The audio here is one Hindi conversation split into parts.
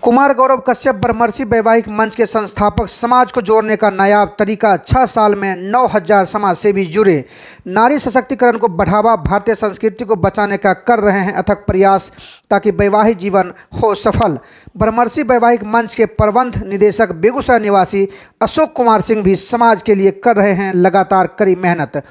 कुमार गौरव कश्यप बरमर्सी वैवाहिक मंच के संस्थापक समाज को जोड़ने का नायाब तरीका 6 साल में 9,000 समाज सेवी जुड़े। नारी सशक्तिकरण को बढ़ावा, भारतीय संस्कृति को बचाने का कर रहे हैं अथक प्रयास ताकि वैवाहिक जीवन हो सफल। बरमर्सी वैवाहिक मंच के प्रबंध निदेशक बेगूसराय निवासी अशोक कुमार सिंह भी समाज के लिए कर रहे हैं लगातार कड़ी मेहनत।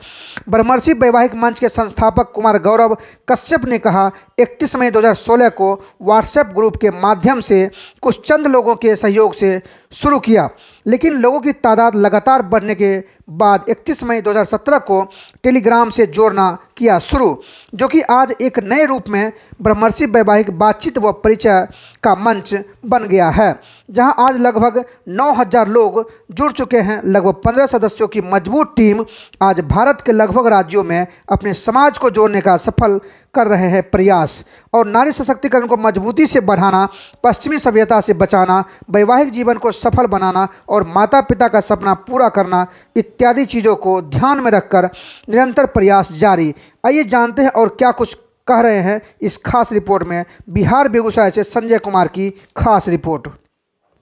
बरमर्सी वैवाहिक मंच के संस्थापक कुमार गौरव कश्यप ने कहा, 31 मई 2016 को व्हाट्सएप ग्रुप के माध्यम से कुछ चंद लोगों के सहयोग से शुरू किया, लेकिन लोगों की तादाद लगातार बढ़ने के बाद 31 मई 2017 को टेलीग्राम से जोड़ना किया शुरू, जो कि आज एक नए रूप में बरमर्सी वैवाहिक बातचीत व परिचय का मंच बन गया है, जहां आज लगभग 9,000 लोग जुड़ चुके हैं। लगभग 15 सदस्यों की मजबूत टीम आज भारत के लगभग राज्यों में अपने समाज को जोड़ने का सफल कर रहे हैं प्रयास और नारी सशक्तिकरण को मजबूती से बढ़ाना, पश्चिमी सभ्यता से बचाना, वैवाहिक जीवन को सफल बनाना और माता पिता का सपना पूरा करना इत्यादि चीज़ों को ध्यान में रखकर निरंतर प्रयास जारी। आइए जानते हैं और क्या कुछ कह रहे हैं इस खास रिपोर्ट में। बिहार बेगूसराय से संजय कुमार की खास रिपोर्ट।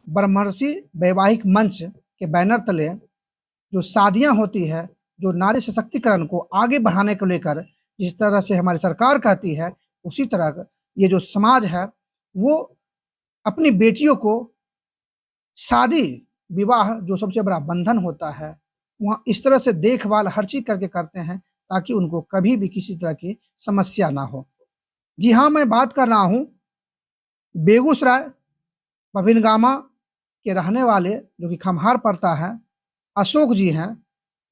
बरमर्सी वैवाहिक मंच के बैनर तले जो शादियां होती है, जो नारी सशक्तिकरण को आगे बढ़ाने को लेकर जिस तरह से हमारी सरकार कहती है, उसी तरह ये जो समाज है वो अपनी बेटियों को शादी विवाह जो सबसे बड़ा बंधन होता है, वहाँ इस तरह से देखभाल हर चीज करके करते हैं ताकि उनको कभी भी किसी तरह की समस्या ना हो। जी हाँ, मैं बात कर रहा हूँ बेगूसराय पभिनगामा के रहने वाले जो कि खम्हार पड़ता है अशोक जी हैं,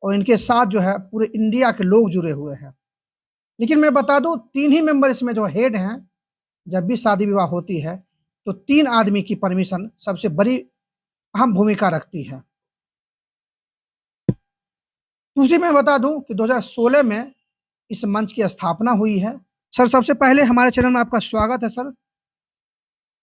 और इनके साथ जो है पूरे इंडिया के लोग जुड़े हुए हैं। लेकिन मैं बता दूं, 3 ही मेंबर इसमें जो हेड हैं, जब भी शादी विवाह होती है तो 3 आदमी की परमिशन सबसे बड़ी अहम भूमिका रखती है। दूसरी मैं बता दूं कि 2016 में इस मंच की स्थापना हुई है। सर, सबसे पहले हमारे चैनल में आपका स्वागत है सर।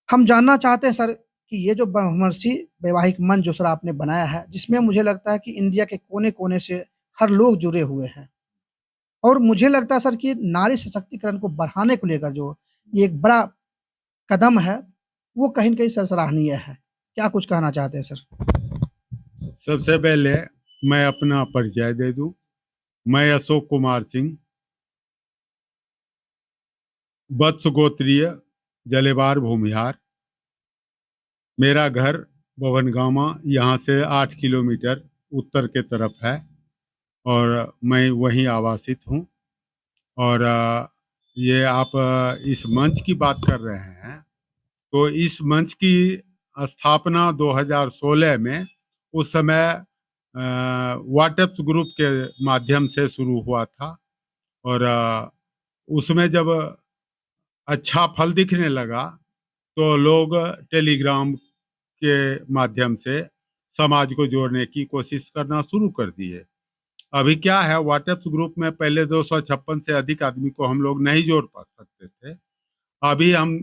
हम जानना चाहते हैं सर कि ये जो बरमर्सी वैवाहिक मंच जो सर आपने बनाया है, जिसमें मुझे लगता है कि इंडिया के कोने कोने से हर लोग जुड़े हुए हैं, और मुझे लगता है सर कि नारी सशक्तिकरण को बढ़ाने को लेकर जो ये एक बड़ा कदम है, वो कहीं न कहीं सर सराहनीय है। क्या कुछ कहना चाहते हैं सर? सबसे पहले मैं अपना परिचय दे दूं। मैं अशोक कुमार सिंह, वत्स गोत्रीय, जलेवार भूमिहार। मेरा घर भवनगामा यहाँ से 8 किलोमीटर उत्तर के तरफ है और मैं वहीं आवासित हूँ। और ये आप इस मंच की बात कर रहे हैं, तो इस मंच की स्थापना 2016 में उस समय व्हाट्सएप ग्रुप के माध्यम से शुरू हुआ था, और उसमें जब अच्छा फल दिखने लगा तो लोग टेलीग्राम के माध्यम से समाज को जोड़ने की कोशिश करना शुरू कर दिए। अभी क्या है, व्हाट्सएप ग्रुप में पहले 256 से अधिक आदमी को हम लोग नहीं जोड़ पा सकते थे। अभी हम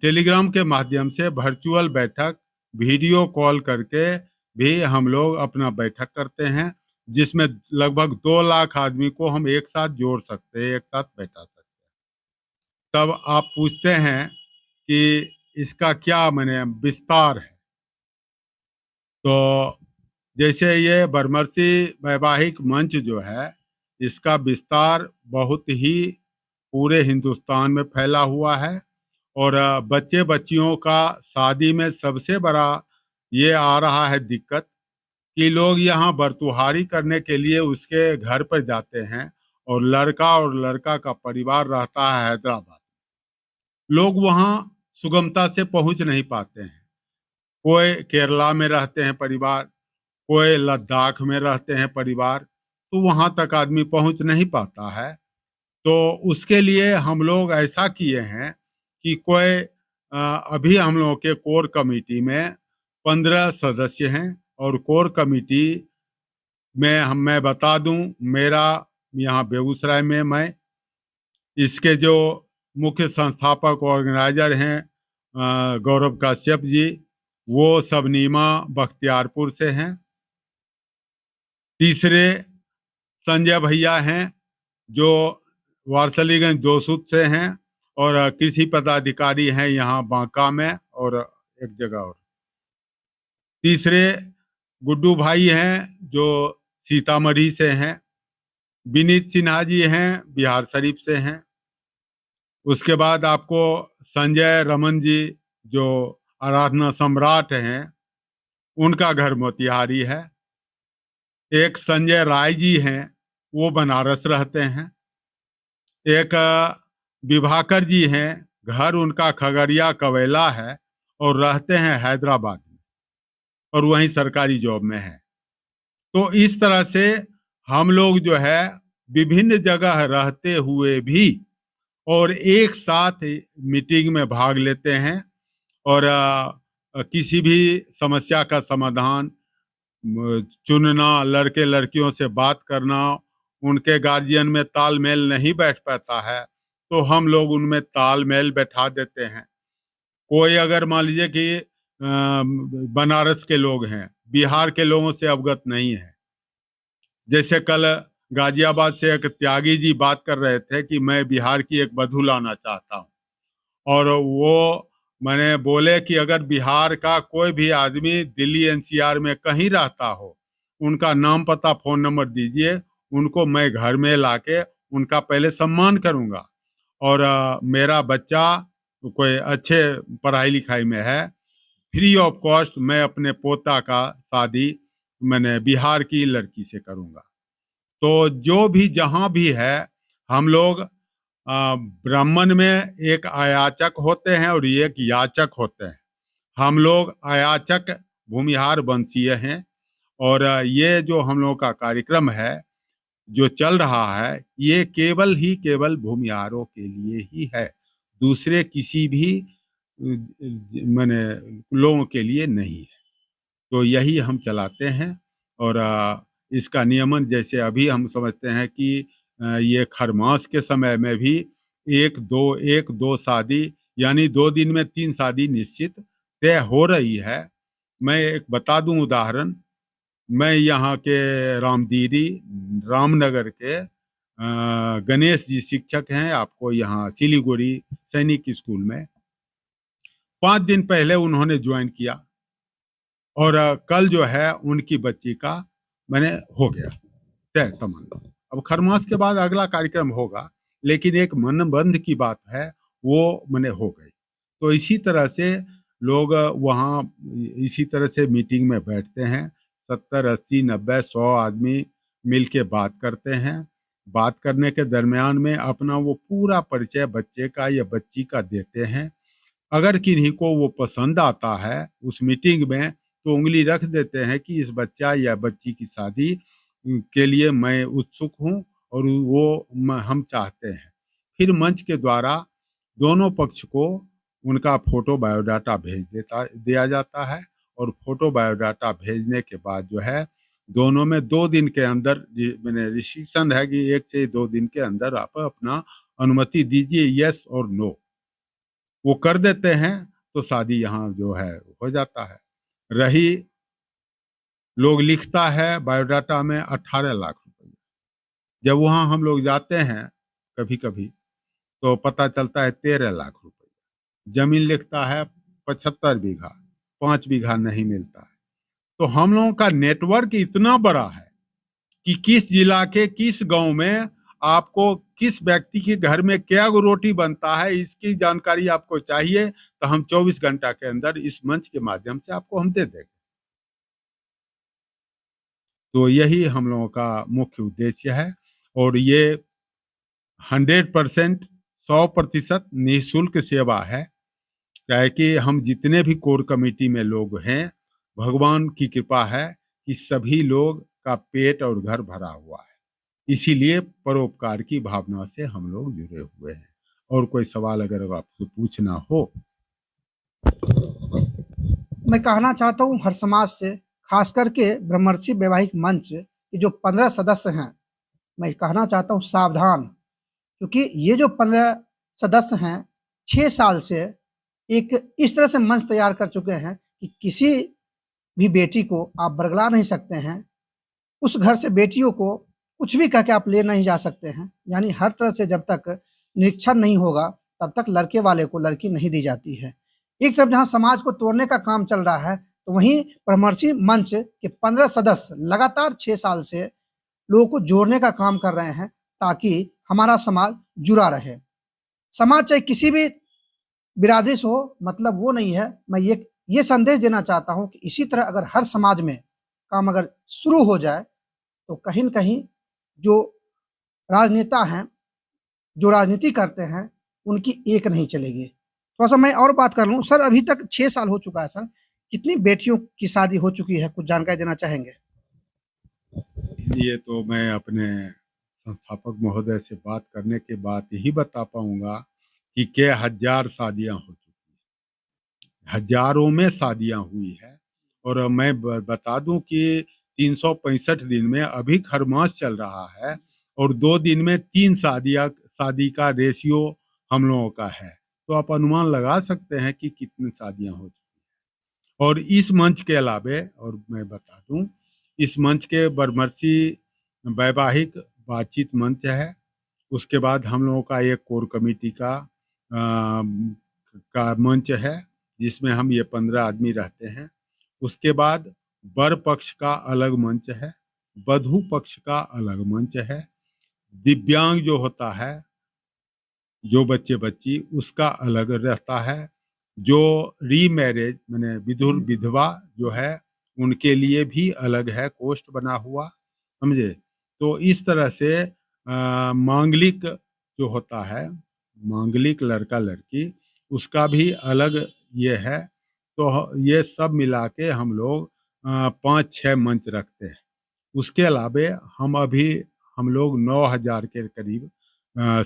टेलीग्राम के माध्यम से वर्चुअल बैठक, वीडियो कॉल करके भी हम लोग अपना बैठक करते हैं, जिसमें लगभग 2 लाख आदमी को हम एक साथ जोड़ सकते हैं, एक साथ बैठा सकते हैं। तब आप पूछते हैं कि इसका क्या माने विस्तार है, तो जैसे ये बरमर्सी वैवाहिक मंच जो है, इसका विस्तार बहुत ही पूरे हिंदुस्तान में फैला हुआ है। और बच्चे बच्चियों का शादी में सबसे बड़ा ये आ रहा है दिक्कत कि लोग यहाँ बरतुहारी करने के लिए उसके घर पर जाते हैं, और लड़का का परिवार रहता है हैदराबाद। लोग वहाँ सुगमता से पहुँच नहीं पाते हैं। कोई केरला में रहते हैं परिवार, कोई लद्दाख में रहते हैं परिवार, तो वहाँ तक आदमी पहुँच नहीं पाता है। तो उसके लिए हम लोग ऐसा किए हैं कि अभी हम लोगों के कोर कमेटी में 15 सदस्य हैं, और कोर कमेटी में मैं बता दूं, मेरा यहाँ बेगूसराय में मैं इसके जो मुख्य संस्थापक ऑर्गेनाइजर हैं गौरव कश्यप जी, वो सबनीमा बख्तियारपुर से हैं। तीसरे संजय भैया हैं जो वारसलीगंज दोसुत से हैं, और कृषि पदाधिकारी हैं यहाँ बांका में और एक जगह और। तीसरे गुड्डू भाई हैं जो सीतामढ़ी से हैं। विनीत सिन्हा जी हैं बिहार शरीफ से हैं। उसके बाद आपको संजय रमन जी जो आराधना सम्राट हैं, उनका घर मोतिहारी है। एक संजय राय जी हैं, वो बनारस रहते हैं। एक विभाकर जी हैं, घर उनका खगड़िया कवेला है और रहते हैं हैदराबाद में, और वहीं सरकारी जॉब में है। तो इस तरह से हम लोग जो है विभिन्न जगह रहते हुए भी और एक साथ मीटिंग में भाग लेते हैं, और किसी भी समस्या का समाधान चुनना, लड़के लड़कियों से बात करना, उनके गार्जियन में तालमेल नहीं बैठ पाता है तो हम लोग उनमें तालमेल बैठा देते हैं। कोई अगर मान लीजिए कि बनारस के लोग हैं, बिहार के लोगों से अवगत नहीं है, जैसे कल गाजियाबाद से एक त्यागी जी बात कर रहे थे कि मैं बिहार की एक वधू लाना चाहता हूँ, और वो मैंने बोले कि अगर बिहार का कोई भी आदमी दिल्ली एनसीआर में कहीं रहता हो, उनका नाम पता फोन नंबर दीजिए, उनको मैं घर में लाके उनका पहले सम्मान करूंगा। और मेरा बच्चा कोई अच्छे पढ़ाई लिखाई में है, फ्री ऑफ कॉस्ट मैं अपने पोता का शादी मैंने बिहार की लड़की से करूंगा। तो जो भी जहां भी है, हम लोग ब्राह्मण में एक आयाचक होते हैं और एक याचक होते हैं। हम लोग आयाचक भूमिहार वंशीय हैं, और ये जो हम लोग का कार्यक्रम है जो चल रहा है, ये केवल भूमिहारों के लिए ही है, दूसरे किसी भी मैंने लोगों के लिए नहीं है। तो यही हम चलाते हैं, और इसका नियमन जैसे अभी हम समझते हैं कि ये खरमास के समय में भी एक दो शादी, यानी 2 दिन में 3 शादी निश्चित तय हो रही है। मैं एक बता दूं उदाहरण, मैं यहाँ के रामदीरी रामनगर के गणेश जी शिक्षक हैं, आपको यहाँ सिलीगुड़ी सैनिक स्कूल में 5 दिन पहले उन्होंने ज्वाइन किया, और कल जो है उनकी बच्ची का मैंने हो गया तय तमन्ना। अब खरमास के बाद अगला कार्यक्रम होगा, लेकिन एक मनबंध की बात है, वो मैंने हो गई। तो इसी तरह से लोग वहाँ इसी तरह से मीटिंग में बैठते हैं, 70 80 90 100 आदमी मिल के बात करते हैं। बात करने के दरमियान में अपना वो पूरा परिचय बच्चे का या बच्ची का देते हैं। अगर किन्हीं को वो पसंद आता है उस मीटिंग में, तो उंगली रख देते हैं कि इस बच्चा या बच्ची की शादी के लिए मैं उत्सुक हूं, और वो हम चाहते हैं। फिर मंच के द्वारा दोनों पक्ष को उनका फोटो बायोडाटा दिया जाता है, और फोटो बायोडाटा भेजने के बाद जो है दोनों में 2 दिन के अंदर मैंने रिस्ट्रिक्शन है कि 1 से 2 दिन के अंदर आप अपना अनुमति दीजिए, यस और नो, वो कर देते हैं तो शादी यहाँ जो है हो जाता है। रही लोग लिखता है बायोडाटा में 18 लाख रुपए, जब वहाँ हम लोग जाते हैं कभी कभी तो पता चलता है 13 लाख रुपए। जमीन लिखता है 75 बीघा, 5 बीघा नहीं मिलता है। तो हम लोगों का नेटवर्क इतना बड़ा है कि किस जिला के किस गांव में आपको किस व्यक्ति के घर में क्या रोटी बनता है, इसकी जानकारी आपको चाहिए तो हम 24 घंटा के अंदर इस मंच के माध्यम से आपको हम दे देंगे। तो यही हम लोगों का मुख्य उद्देश्य है, और ये 100% 100% निःशुल्क सेवा है। क्या है कि हम जितने भी कोर कमेटी में लोग हैं, भगवान की कृपा है कि सभी लोग का पेट और घर भरा हुआ है, इसीलिए परोपकार की भावना से हम लोग जुड़े हुए हैं। और कोई सवाल अगर आपसे पूछना हो। मैं कहना चाहता हूँ हर समाज से, खास करके ब्रह्मर्षि वैवाहिक मंच के जो 15 सदस्य हैं, मैं कहना चाहता हूँ सावधान, क्योंकि ये जो 15 सदस्य हैं 6 साल से एक इस तरह से मंच तैयार कर चुके हैं कि किसी भी बेटी को आप बरगला नहीं सकते हैं, उस घर से बेटियों को कुछ भी कह के आप ले नहीं जा सकते हैं। यानी हर तरह से जब तक निरीक्षण नहीं होगा तब तक लड़के वाले को लड़की नहीं दी जाती है। एक तरफ जहां समाज को तोड़ने का काम चल रहा है, तो वहीं ब्रह्मर्षि मंच के 15 सदस्य लगातार 6 साल से लोगों को जोड़ने का काम कर रहे हैं, ताकि हमारा समाज जुड़ा रहे। समाज चाहे किसी भी बिरादरी से हो, मतलब वो नहीं है। मैं ये संदेश देना चाहता हूं कि इसी तरह अगर हर समाज में काम अगर शुरू हो जाए, तो कहीं न कहीं जो राजनेता हैं, जो राजनीति करते हैं, उनकी एक नहीं चलेगी। थोड़ा-सा मैं और बात कर लूँ सर, अभी तक 6 साल हो चुका है सर, कितनी बेटियों की शादी हो चुकी है? कुछ जानकारी देना चाहेंगे? ये तो मैं अपने संस्थापक महोदय से बात करने के बाद ही बता पाऊंगा कि के हजार शादियां हो चुकी हैं, हजारों में शादियां हुई है। और मैं बता दूं कि 365 दिन में अभी खरमास चल रहा है और 2 दिन में 3 शादी का रेशियो हम लोगों का है। तो आप अनुमान लगा सकते हैं कि कितनी शादियां हो चुकी हैं। और इस मंच के अलावे और मैं बता दूं, इस मंच के ब्रह्मर्षि वैवाहिक बातचीत मंच है। उसके बाद हम लोगों का एक कोर कमेटी का मंच है, जिसमें हम ये 15 आदमी रहते हैं। उसके बाद वर पक्ष का अलग मंच है, वधू पक्ष का अलग मंच है, दिव्यांग जो होता है, जो बच्चे बच्ची, उसका अलग रहता है, जो रीमैरेज माने विधवा जो है उनके लिए भी अलग है कोष्ठ बना हुआ, समझे। तो इस तरह से मांगलिक जो होता है, मांगलिक लड़का लड़की, उसका भी अलग ये है। तो ये सब मिला के हम लोग 5-6 मंच रखते हैं। उसके अलावे हम लोग 9,000 के करीब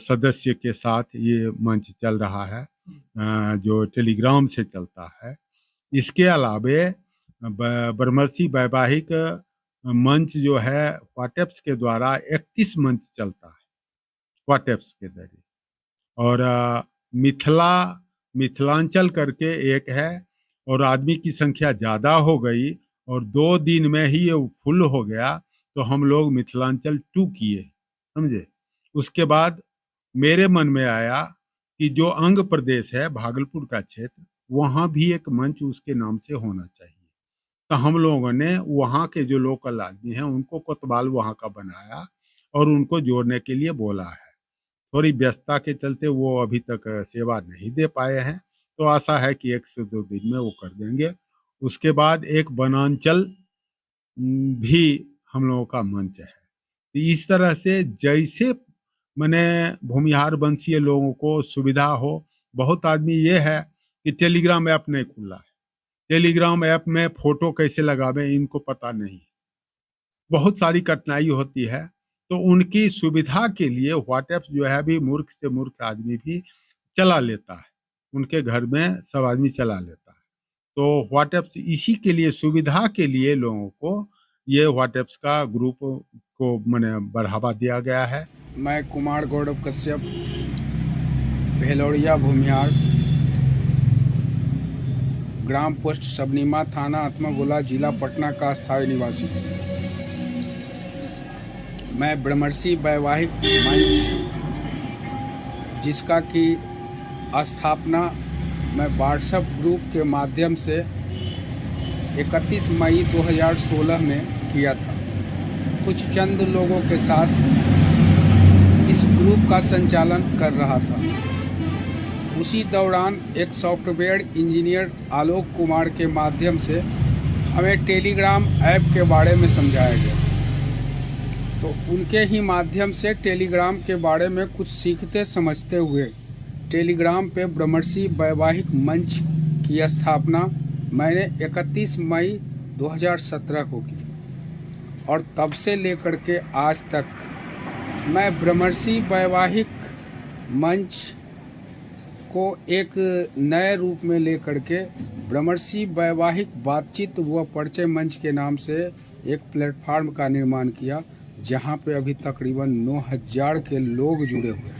सदस्य के साथ ये मंच चल रहा है, जो टेलीग्राम से चलता है। इसके अलावे ब्रह्मर्षि वैवाहिक मंच जो है व्हाट्सएप के द्वारा 31 मंच चलता है व्हाट्सएप के जरिए। और मिथिलांचल करके एक है, और आदमी की संख्या ज़्यादा हो गई और 2 दिन में ही ये फुल हो गया, तो हम लोग मिथिलांचल 2 किए, समझे। उसके बाद मेरे मन में आया कि जो अंग प्रदेश है भागलपुर का क्षेत्र, वहाँ भी एक मंच उसके नाम से होना चाहिए। तो हम लोगों ने वहाँ के जो लोकल आदमी हैं उनको कोतवाल वहाँ का बनाया और उनको जोड़ने के लिए बोला है। थोड़ी व्यस्तता के चलते वो अभी तक सेवा नहीं दे पाए हैं, तो आशा है कि 1 से 2 दिन में वो कर देंगे। उसके बाद एक वनांचल भी हम लोगों का मंच है। तो इस तरह से जैसे माने भूमिहार वंशीय लोगों को सुविधा हो। बहुत आदमी ये है कि टेलीग्राम ऐप नहीं खुला है, टेलीग्राम ऐप में फोटो कैसे लगावें इनको पता नहीं, बहुत सारी कठिनाई होती है। तो उनकी सुविधा के लिए व्हाट्सएप जो है अभी मूर्ख से मूर्ख आदमी भी चला लेता है, उनके घर में सब आदमी चला लेता है। तो व्हाट्सएप इसी के लिए, सुविधा के लिए लोगों को ये व्हाट्सएप का ग्रुप को मैंने बढ़ावा दिया गया है। मैं कुमार गौरव कश्यप, भेलौड़िया भूमिहार, ग्राम पोस्ट सबनीमा, थाना आत्मागोला, जिला पटना का स्थायी निवासी हूँ। मैं ब्रह्मर्षि वैवाहिक मंच, जिसका कि स्थापना मैं व्हाट्सएप ग्रुप के माध्यम से 31 मई 2016 में किया था। कुछ चंद लोगों के साथ इस ग्रुप का संचालन कर रहा था। उसी दौरान एक सॉफ्टवेयर इंजीनियर आलोक कुमार के माध्यम से हमें टेलीग्राम ऐप के बारे में समझाया गया, तो उनके ही माध्यम से टेलीग्राम के बारे में कुछ सीखते समझते हुए टेलीग्राम पे ब्रह्मर्षि वैवाहिक मंच की स्थापना मैंने 31 मई 2017 को की, और तब से लेकर के आज तक मैं ब्रह्मर्षि वैवाहिक मंच को एक नए रूप में लेकर के ब्रह्मर्षि वैवाहिक बातचीत व परिचय मंच के नाम से एक प्लेटफार्म का निर्माण किया, जहां पे अभी तकरीबन 9,000 के लोग जुड़े हुए हैं।